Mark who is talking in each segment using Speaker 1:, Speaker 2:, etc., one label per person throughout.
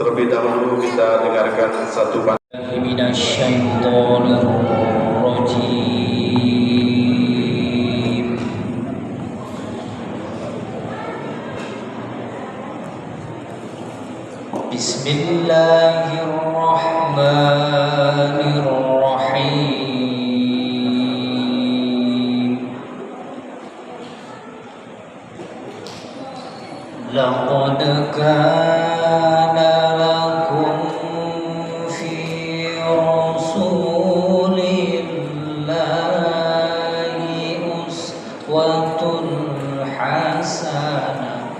Speaker 1: Terlebih dahulu kita dengarkan satu
Speaker 2: Bismillahirrahmanirrahim. Laqad kana lakum fi rasulillahi uswatun hasanah.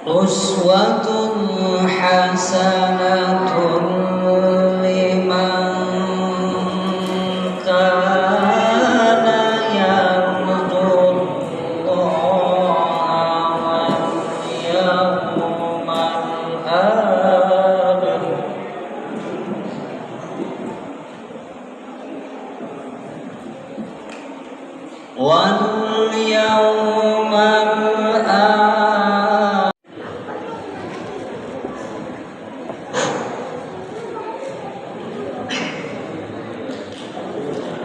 Speaker 2: Uswatun hasanatun liman kana yarjullaha wal yawmal akhir wal yawmal akhir.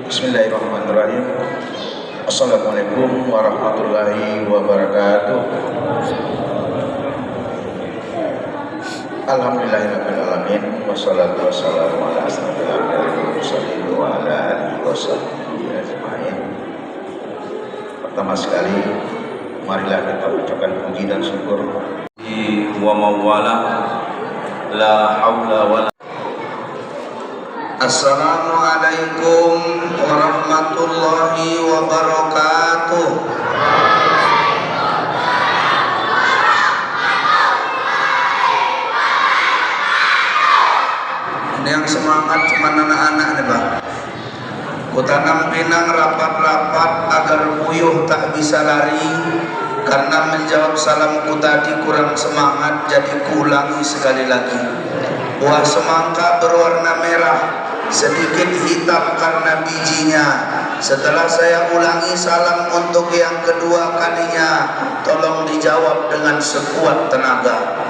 Speaker 1: Bismillahirrahmanirrahim. Assalamualaikum warahmatullahi wabarakatuh. Alhamdulillahirabbil alamin wassalatu wassalamu ala asyrofil anbiya'i wal mursalin wa ala alihi washabbihi ajmain. Pertama sekali marilah kita ucapkan puji dan syukur wa mawala la haula wala. Assalamualaikum warahmatullahi wabarakatuh. Ini yang semangat cuma anak-anak nih Pak. Kutanam pinang rapat-rapat agar puyuh tak bisa lari. Karena menjawab salamku tadi kurang semangat, jadi kuulangi sekali lagi. Buah semangka berwarna merah, sedikit hitam karena bijinya. Setelah saya ulangi salam untuk yang kedua kalinya, tolong dijawab dengan sekuat tenaga.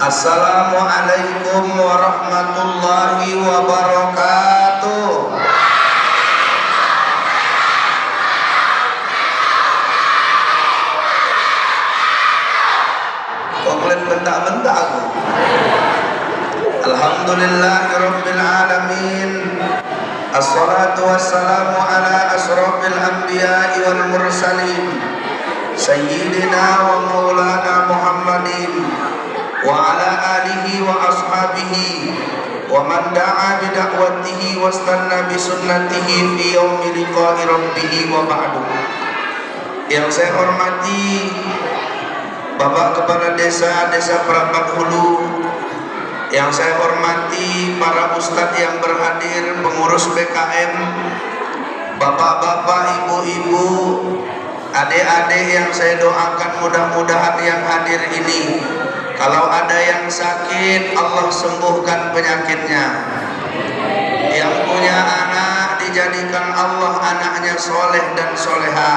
Speaker 1: Assalamualaikum warahmatullahi wabarakatuh. Kok kalian bentak-bentak aku? Alhamdulillahirabbil alamin. Assalatu wassalamu ala asrofil anbiya'i wal mursalin sayyidina wa maulana Muhammadin wa ala alihi wa ashabihi wa man da'a bi da'watihi wastanna bi sunnatihi fi yaumi liqa'i rabbih wa ba'du. Yang saya hormati Bapak Kepala Desa Perapat Hulu, yang saya hormati para ustadz yang berhadir, pengurus BKM, bapak-bapak, ibu-ibu, adik-adik yang saya doakan mudah-mudahan yang hadir ini, kalau ada yang sakit Allah sembuhkan penyakitnya. Yang punya anak dijadikan Allah anaknya soleh dan soleha.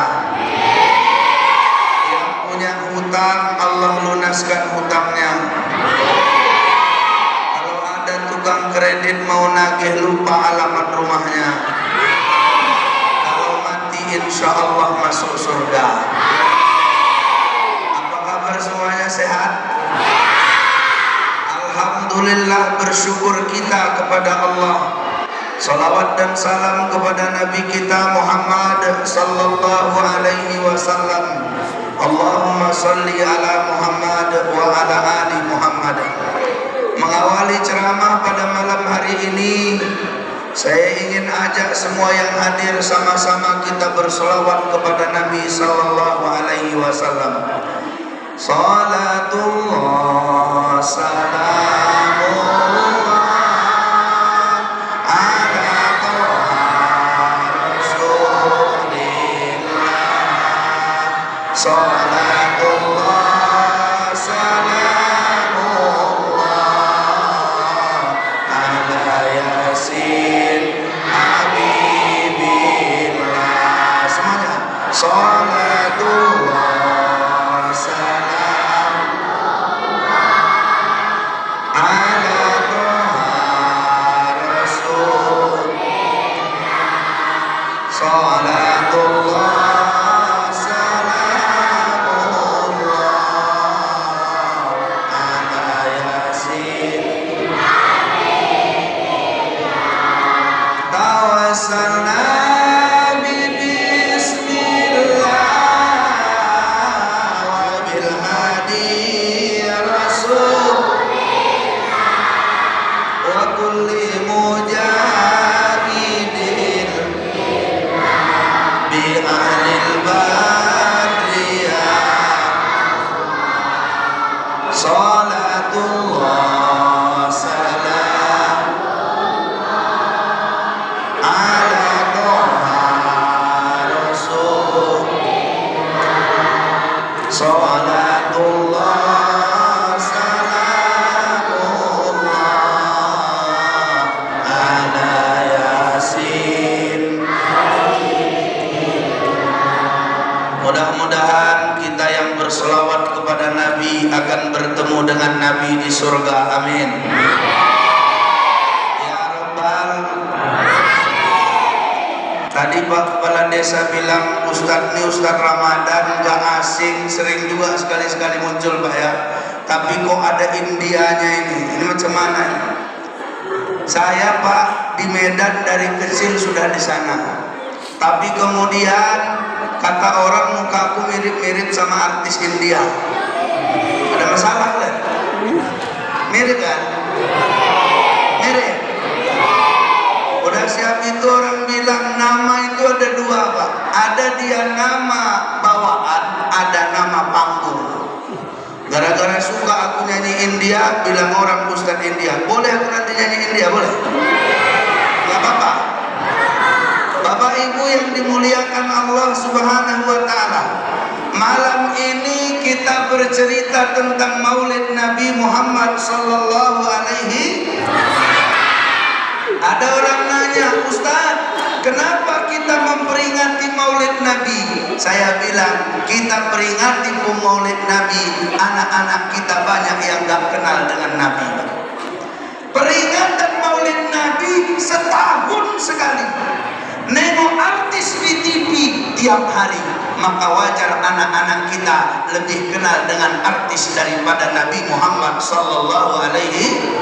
Speaker 1: Yang punya hutang Allah lunaskan hutangnya. Tukang kredit mau nagih lupa alamat rumahnya, kalau mati insya Allah masuk surga. Apa kabar semuanya, sehat? Alhamdulillah, bersyukur kita kepada Allah. Salawat dan salam kepada Nabi kita Muhammad sallallahu alaihi wasallam. Allahumma salli ala Muhammad wa ala ali Muhammad. Mengawali ceramah pada malam hari ini, saya ingin ajak semua yang hadir sama-sama kita berselawat kepada Nabi sallallahu alaihi wasallam. Salatullah salamullah ala Rasulillah. Salatullah salamullah ala Yasin Habibillah. Semuanya. Salatullah Salatullah salamullah ala yasin tawassalna bi bismillah wa bil hadi rasul wa kulli mujahidin bi ahlil badriyah salatullah salam ala toha rasul salatullah salamullah ala yasin. Mudah-mudahan kita yang berselawat kepada Nabi akan bertemu dengan Nabi di surga. Amin. Ya Rabbal. Tadi Pak Kepala Desa bilang Ustadz ini Ustadz Ramadan gak asing, sering juga sekali-sekali muncul Pak ya. Tapi kok ada Indianya ini macam mana ini? Saya Pak di Medan dari kecil sudah di sana. Tapi kemudian kata orang mukaku mirip-mirip sama artis India. Ada masalah kan? Mirip kan? Mirip. Udah siap itu orang bilang nama itu ada dua Pak. Ada dia nama bawaan, ada nama panggung. Gara-gara suka aku nyanyi India, bilang orang Ustadz India. Boleh aku nanti nyanyi India, boleh? Gak apa-apa. Bapak Ibu yang dimuliakan Allah Subhanahu wa Ta'ala, malam ini kita bercerita tentang Maulid Nabi Muhammad sallallahu alaihi. Ada orang nanya, Ustaz, kenapa kita memperingati Maulid Nabi? Saya bilang, kita peringati Maulid Nabi, anak-anak kita banyak yang gak kenal dengan Nabi. Peringatan Maulid Nabi setahun sekali. Nengok artis di TV tiap hari, maka wajar anak-anak kita lebih kenal dengan artis daripada Nabi Muhammad sallallahu alaihi.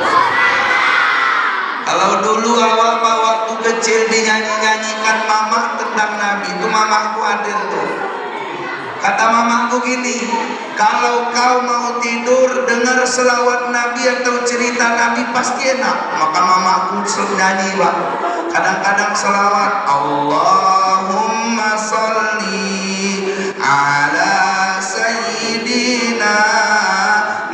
Speaker 1: Kalau dulu awal waktu kecil dinyanyi-nyanyikan mama tentang Nabi, itu mamaku hadir tuh. Kata mamaku gini, kalau kau mau tidur dengar selawat Nabi atau cerita Nabi pasti enak. Maka mamaku nyanyi Pak. Kadang-kadang selawat Allahumma sholli ala sayyidina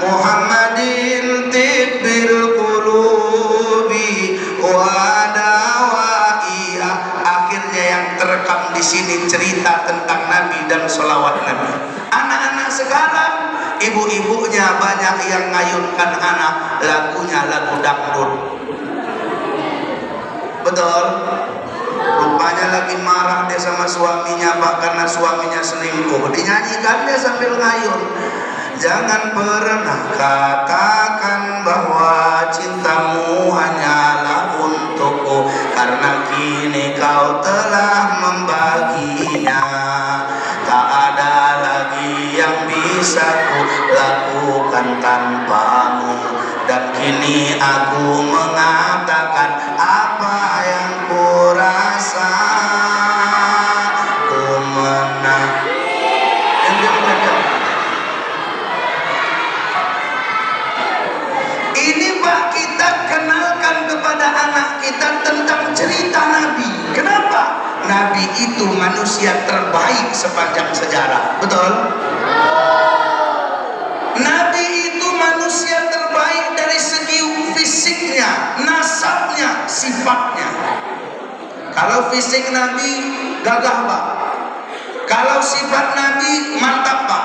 Speaker 1: Muhammadin tibbil qulubi wa dawaiha. Akhirnya yang terekam di sini cerita tentang Nabi dan selawat Nabi. Anak-anak sekarang ibu-ibunya banyak yang ngayunkan anak lagunya lagu dangdut. Betul? Rupanya lagi marah dia sama suaminya Pak karena suaminya selingkuh. Dinyanyikan dia sambil ngayun. Jangan pernah katakan bahwa cintamu hanyalah untukku, karena kini kau telah membaginya. Tak ada lagi yang bisa ku lakukan tanpamu, dan kini aku mengatakan apa yang ku rasa. Ku menang. Ini Pak, kita kenalkan kepada anak kita tentang cerita Nabi. Kenapa? Nabi itu manusia terbaik sepanjang sejarah. Betul? Nabi itu manusia terbaik dari segi fisiknya, nasabnya, sifatnya. Kalau fisik Nabi gagah Pak. Kalau sifat Nabi mantap Pak.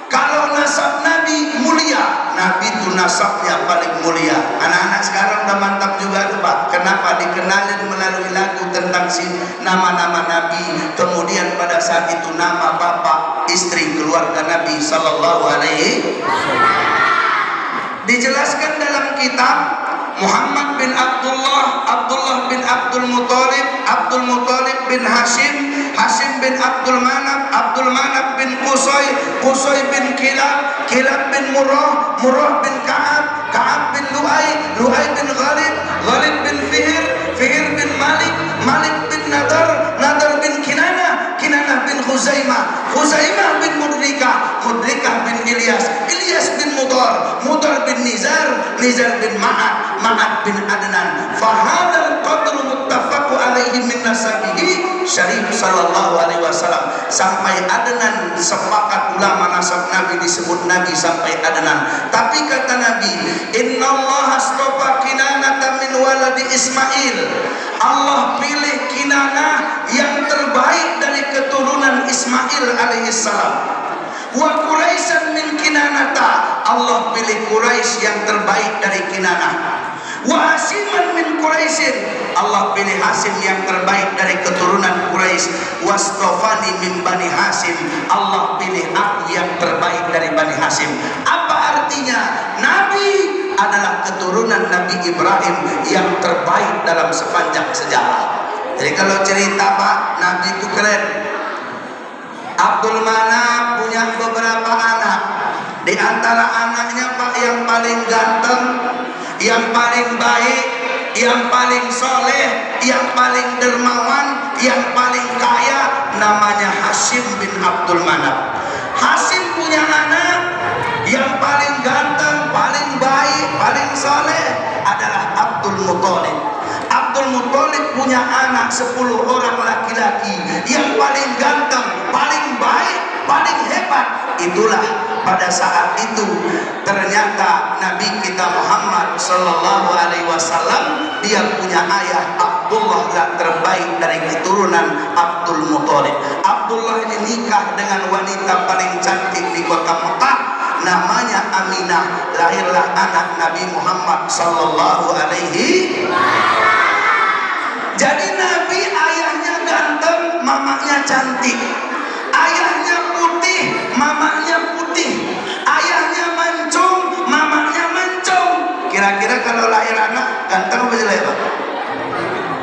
Speaker 1: Kalau nasab Nabi mulia. Nabi itu nasabnya paling mulia. Anak-anak sekarang udah mantap juga tuh Pak. Kenapa? Dikenalin melalui lagu tentang nama-nama Nabi. Kemudian pada saat itu nama bapak, istri, keluarga Nabi sallallahu alaihi. Dijelaskan dalam kitab Muhammad bin Abdullah, Abdullah bin Abdul Muthalib, Abdul Muthalib bin Hashim, Hashim bin Abdul Manaf, Abdul Manaf bin Qusay, Qusay bin Kilab, Kilab bin Murrah, Murrah bin Ka'ab, Ka'ab bin Lu'ay, Lu'ay bin Ghalib, Ghalib bin Fihr, Fihr bin Malik, Malik bin Nadar, Nadar bin Kinanah, Kinanah bin Khuzaimah, Khuzaimah bin Mudrikah, Mudrikah bin Ilyas, Ilyas bin Mudar, Mudar bin Nizar, Nizar bin Ma'ad, Ma'ad bin Adnan. Fahadal qadru muttafaqu alaihi min nasabihi Syarif sallallahu alaihi wasallam. Sampai Adnan, sepakat ulama nasab Nabi disebut Nabi sampai Adnan. Tapi kata Nabi, innallaha astafa Kinanata min waladi Ismail. Allah pilih Kinanah yang terbaik dari keturunan Ismail alaihissalam. Wa Quraisyan min Kinanata. Allah pilih Quraisy yang terbaik dari Kinanah. Wa Hasiman min Quraisyin. Allah pilih Hasim yang terbaik dari keturunan Quraisy. Wastofani min Bani Hasim. Allah pilih aku yang terbaik dari Bani Hasim. Apa artinya? Nabi adalah keturunan Nabi Ibrahim yang terbaik dalam sepanjang sejarah. Jadi kalau cerita Pak, Nabi itu keren. Abdul Manaf punya beberapa anak. Di antara anaknya Pak yang paling ganteng, yang paling baik, yang paling soleh, yang paling dermawan, yang paling kaya, namanya Hashim bin Abdul Manaf. Hashim punya anak yang paling ganteng, paling baik, paling soleh adalah Abdul Muthalib. Abdul Muthalib punya anak 10 orang laki-laki, yang paling ganteng, paling baik, paling hebat. Itulah pada saat itu ternyata Nabi kita Muhammad sallallahu alaihi wasallam dia punya ayah Abdullah yang terbaik dari keturunan Abdul Muthalib. Abdullah ini nikah dengan wanita paling cantik di kota Mekah, namanya Aminah. Lahirlah anak Nabi Muhammad sallallahu alaihi wasallam. Jadi Nabi ayahnya ganteng, mamanya cantik. Ayahnya putih, mamanya putih. Ayahnya mancung, mamanya mancung. Kira-kira kalau lahir anak ganteng apa jelek Pak?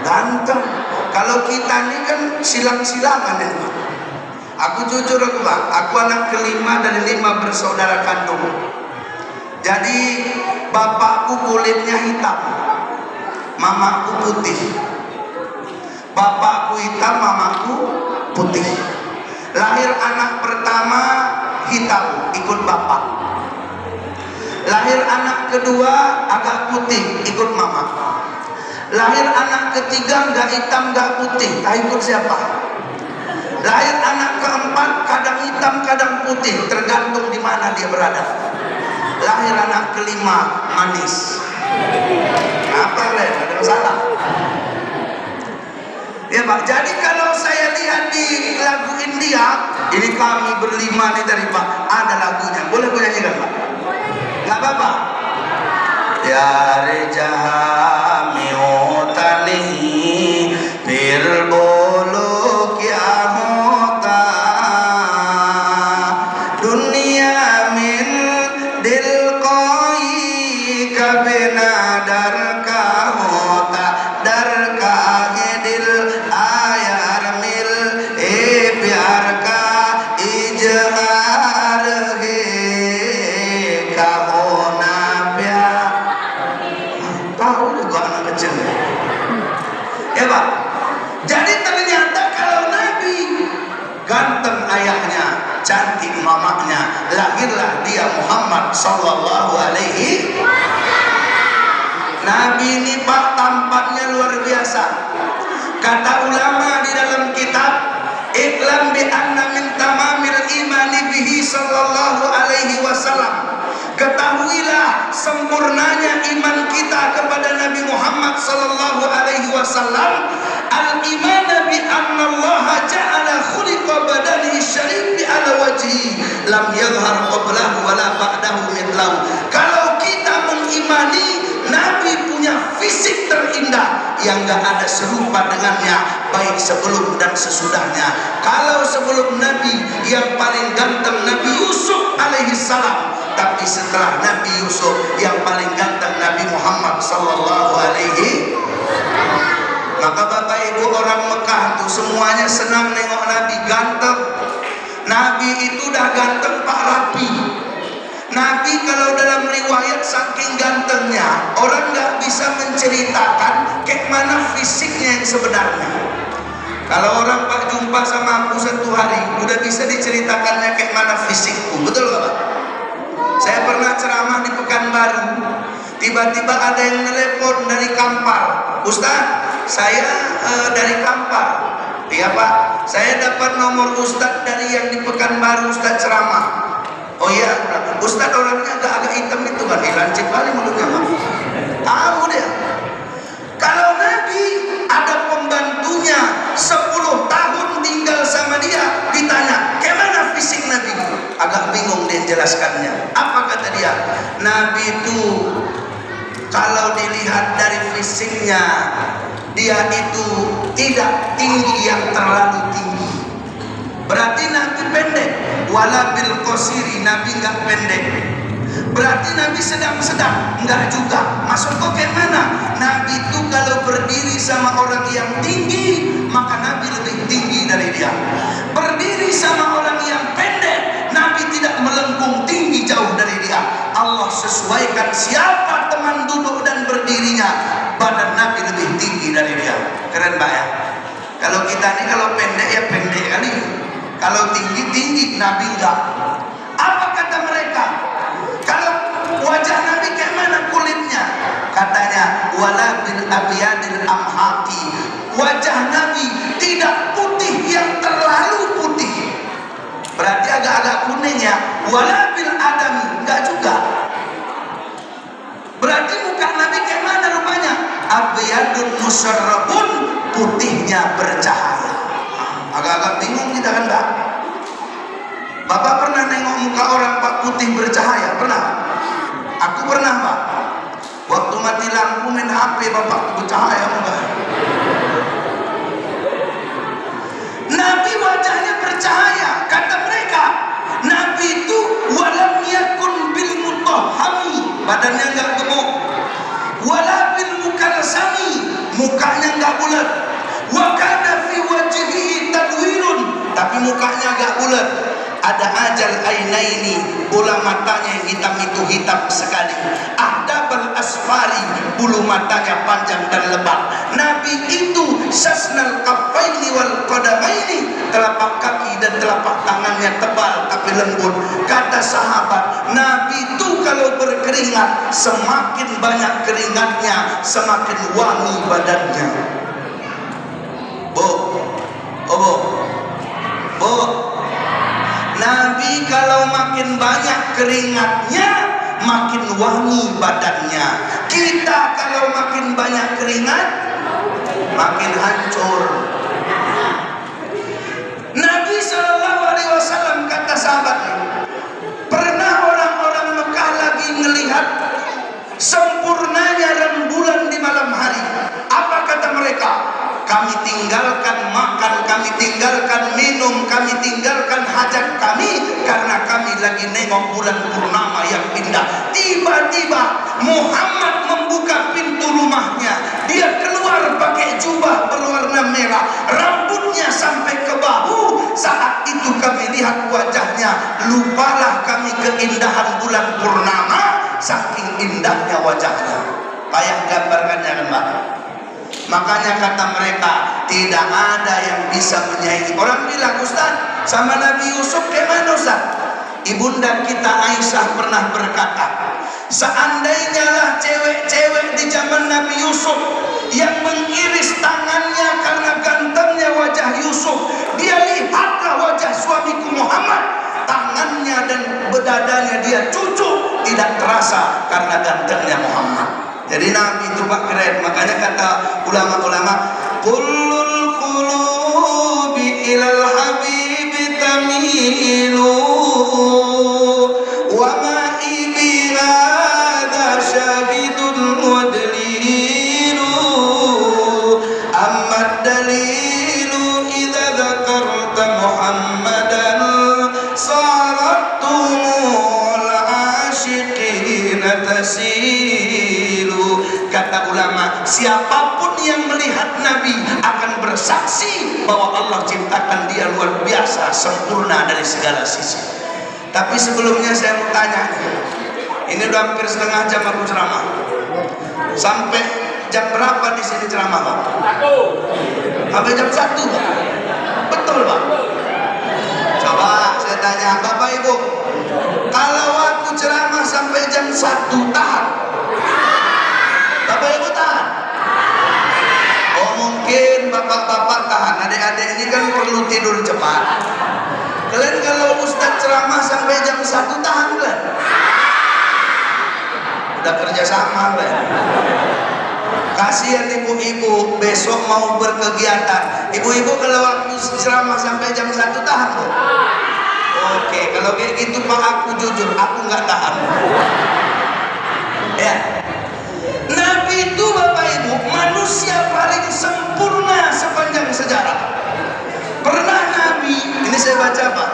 Speaker 1: Ganteng. Kalau kita ini kan silang-silangan ini Pak. Aku jujur aku Pak, aku anak kelima dari 5 bersaudara kandung. Jadi bapakku kulitnya hitam, mamaku putih. Bapakku hitam, mamaku putih. Lahir anak pertama hitam, ikut bapak. Lahir anak kedua agak putih, ikut mama. Lahir anak ketiga nggak hitam nggak putih, ikut siapa? Lahir anak keempat kadang hitam kadang putih, tergantung di mana dia berada. Lahir anak kelima manis. Apa Len? Ada masalah? Ya Pak, jadi kalau saya lihat di lagu India, ini kami berlima nih dari Pak, ada lagunya, boleh gue nyanyikan Pak? Gak apa-apa? Ya rejahami utanihi birbolo kya hota dunia min dil koi kabina dar ka hota dar ka dil ayar mil pyar ka ijhar he ka hona pyar. Tahu juga anak kecil ya Pak. Jadi ternyata kalau Nabi ganteng ayahnya, cantik mamanya, lahirlah dia Muhammad sallallahu alaihi. Nabi ini Pak tampaknya luar biasa. Kata ulama di dalam kitab, iklam bi anna min tamamil imani bihi sallallahu alaihi wasallam. Ketahuilah sempurnanya iman kita kepada Nabi Muhammad sallallahu alaihi wasallam. Al-iman bi anna Allah ja'ala khuliqa badanihi syarif bi ala wajhi lam yadhhar qablahu wala ba'dahu mithlahu. Kalau kita mengimani Nabi punya fisik terindah yang gak ada serupa dengannya, baik sebelum dan sesudahnya. Kalau sebelum Nabi yang paling ganteng Nabi Yusuf alaihissalam, tapi setelah Nabi Yusuf yang paling ganteng Nabi Muhammad sallallahu alaihi. Maka Bapak Ibu orang Mekah itu semua senang nengok Nabi, ganteng. Nabi itu dah ganteng Pak Rapi. Nabi kalau dalam riwayat saking gantengnya, orang nggak bisa menceritakan kayak mana fisiknya yang sebenarnya. Kalau orang Pak jumpa sama aku satu hari, udah bisa diceritakannya kayak mana fisikku, betul nggak Pak? Saya pernah ceramah di Pekanbaru, tiba-tiba ada yang telepon dari Kampar, Ustaz, saya dari Kampar. Iya Pak, saya dapat nomor Ustaz dari yang di Pekanbaru, Ustaz ceramah. Oh iya, Ustaz orangnya agak hitam itu kan, lancip kali mulutnya Pak. Tahu dia. Kalau Nabi ada pembantunya 10 tahun tinggal sama dia, ditanya, "Gimana fisik Nabi?" Agak bingung dia jelaskannya. Apa kata dia? Nabi itu kalau dilihat dari fisiknya, dia itu tidak tinggi yang terlalu tinggi. Berarti Nabi pendek. Wala bil qasiri, Nabi enggak pendek. Berarti Nabi sedang-sedang, enggak juga. Maksud kau kayak mana? Nabi itu kalau berdiri sama orang yang tinggi, maka Nabi lebih tinggi dari dia. Berdiri sama orang yang pendek, Nabi tidak melengkung tinggi jauh dari dia. Allah sesuaikan siapa teman duduk dan berdirinya, badan Nabi lebih tinggi dari dia. Keren Pak ya? Kalau kita nih kalau pendek ya pendek kali. Kalau tinggi-tinggi, Nabi enggak. Apa kata mereka? Kalau wajah Nabi kayak mana kulitnya? Katanya, wala bil abyadil amhaqi. Wajah Nabi tidak putih yang terlalu putih. Berarti agak-agak kuning ya. Wala bil adami, enggak juga. Berarti muka Nabi kayak mana rupanya? Abyadun musarrabun, putihnya bercahaya. Agak-agak bingung kita kan Pak? Bapak pernah nengok muka orang Pak putih bercahaya? Pernah? Aku pernah Pak. Waktu mati lampu main HP Bapak bercahaya muka. Nabi wajahnya bercahaya. Kata mereka, Nabi itu walam yakun bil mutahhami, badannya enggak gemuk. Wala bil mukarsami, mukanya enggak bulat. Wa kana fi wajhihi tadwirun, tapi mukanya agak bulat. Ada ajal ainaini, bola matanya yang hitam itu hitam sekali. Ahdabal asfari, bulu matanya panjang dan lebat. Nabi itu sasnal kaffaini wal qadamaini, telapak kaki dan telapak tangannya tebal tapi lembut. Kata sahabat, Nabi itu kalau berkeringat, semakin banyak keringatnya, semakin wangi badannya. Bu, Nabi kalau makin banyak keringatnya, makin wangi badannya. Kita kalau makin banyak keringat, makin hancur. Nabi SAW kata sahabatnya, pernah orang-orang Mekah lagi melihat sempurnanya rembulan di malam hari. Apa kata mereka? Kami tinggalkan makan, kami tinggalkan minum, kami tinggalkan hajat kami karena kami lagi nengok bulan purnama yang indah. Tiba-tiba Muhammad membuka pintu rumahnya. Dia keluar pakai jubah berwarna merah, rambutnya sampai ke bahu. Saat itu kami lihat wajahnya, lupalah kami keindahan bulan purnama, saking indahnya wajahnya. Payah gambarkannya kan Pak? Makanya kata mereka, tidak ada yang bisa menyaingi. Orang bilang, Ustaz, sama Nabi Yusuf gimana Ustaz? Ibunda kita Aisyah pernah berkata, seandainya lah cewek-cewek di zaman Nabi Yusuf yang mengiris tangannya karena gantengnya wajah Yusuf, dia lihatlah wajah suamiku Muhammad, tangannya dan bedadanya dia cucuk, tidak terasa karena gantengnya Muhammad. Jadi Nabi itu Pak keren. Makanya kata ulama-ulama, kullul qulubi ilal habibi tamilu wa ma ibi hadha syahidun wa dalilu amma dalilu idza dzakarta Muhammadan saratumul asyiqina tasilu. Kata ulama, siapapun yang melihat Nabi akan bersaksi bahwa Allah ciptakan dia luar biasa, sempurna dari segala sisi. Tapi sebelumnya saya mau tanya, ini udah hampir setengah jam aku ceramah. Sampai jam berapa di sini ceramah, Pak? Sampai jam 1, Pak. Betul, Pak? Coba saya tanya Bapak Ibu, kalau aku ceramah sampai jam 1 tahan? Bapak Ibu tahan? Oh mungkin bapak-bapak tahan, adik-adik ini kan perlu tidur cepat. Kalian kalau Ustadz ceramah sampai jam 1 tahan kan? Udah kerja sama kan? Kasihan ibu-ibu besok mau berkegiatan. Ibu-ibu kalau waktu ceramah sampai jam 1 tahan kan? Oke, kalau kayak gitu Pak, aku jujur, aku nggak tahan. Ya. Nabi itu Bapak Ibu manusia paling sempurna sepanjang sejarah. Pernah Nabi, ini saya baca Pak,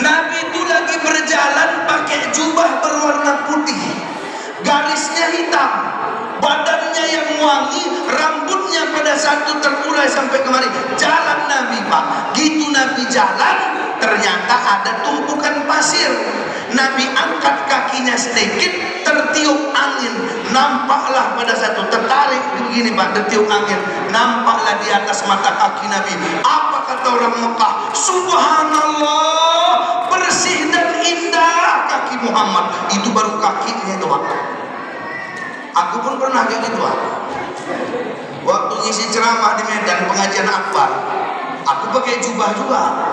Speaker 1: Nabi itu lagi berjalan pakai jubah berwarna putih, garisnya hitam, badannya yang wangi, rambutnya pada satu terurai sampai kemari. Jalan Nabi Pak, gitu Nabi jalan, ternyata ada tumpukan pasir. Nabi angkat kakinya sedikit, tertiup angin, nampaklah pada satu, tertarik begini Pak, tertiup angin, nampaklah di atas mata kaki Nabi. Apa kata orang Mekah? Subhanallah, bersih dan indah kaki Muhammad. Itu baru kakinya itu Pak. Aku pun pernah kayak gitu Pak. Waktu ngisi ceramah di Medan pengajian Akbar, aku pakai jubah juga.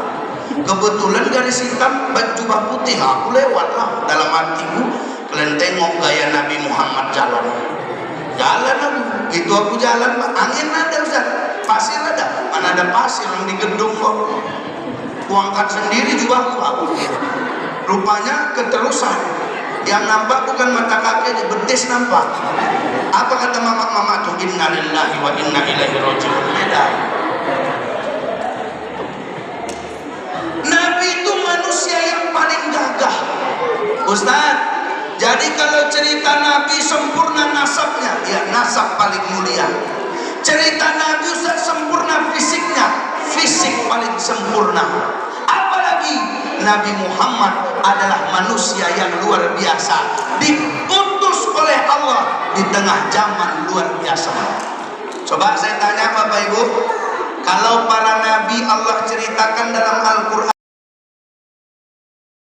Speaker 1: Kebetulan garis hitam jubah putih, aku lewat lah. Dalam hatiku, kalian tengok gaya Nabi Muhammad jalan aku, itu aku jalan Pak. Angin ada Ustaz, pasir ada, mana ada pasir yang di gedung kok. Aku angkat sendiri jubahku aku. Rupanya keterusan, yang nampak bukan mata kaki aja, betis nampak. Apa kata mama tuh? Inna lillahi wa inna ilaihi raji'un. Beda. Nabi itu manusia yang paling gagah Ustaz. Jadi kalau cerita Nabi sempurna nasabnya, ya nasab paling mulia. Cerita Nabi Ustaz sempurna fisiknya, fisik paling sempurna. Apalagi Nabi Muhammad adalah manusia yang luar biasa, diutus oleh Allah di tengah zaman luar biasa. Coba saya tanya Bapak Ibu, kalau para nabi Allah